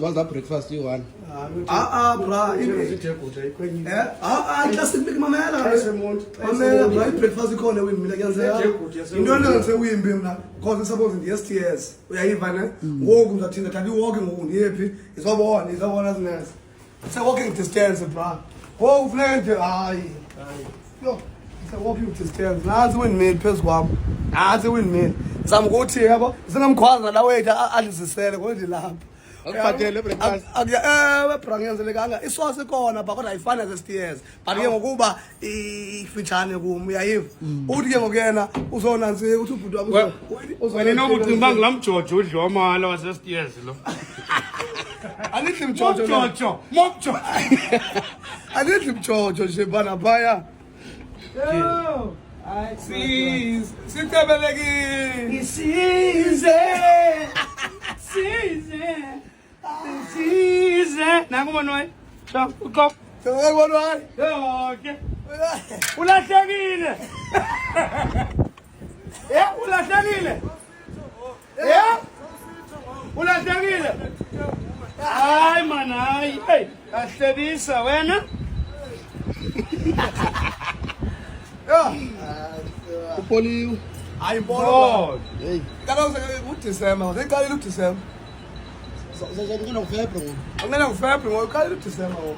wazi breakfast you-one bra classic big mamela bra i-breakfast ikhona wini mina kuyenzeka into engenze uyimbi mna because suppose ndi-STS uyayiva ne ngoku ngizathinda kanti i-walking ngoku ndiyephi izobona zineza se-walking distance bra ngoku kufuneka nje hayi yo se-walking distance nansi i-windmill phezu kwam nansi i-windmill zama ukuthi yabo singamkhwaza la wethu adlisisele kodilapha akubhatele breakfast bra ngiyenzelekanga iswasi ikhona ba kodwa ayifani nase-STS but ke ngokuba ifitshane kum uyayiva uthi ke ngokuyena uzonantsika uthi ubhuti wena inokucinga uba ngulaa mjojo udliwamala wase-STS lo anidli mjojo mobjojo anidli mjojo nje banaphaya sicebelekile size nangu ubona wayi uqop bonwayi okay ulahlekile ulahlekile ulahlekile hayi man hayi hey ahlekisa wena upoliwe hayi mbona hey kaloku uDisemba seyiqalile uDisemba uzakungena ngofebruary angena ngofebruary ngoku uqalile uDisemba ngoku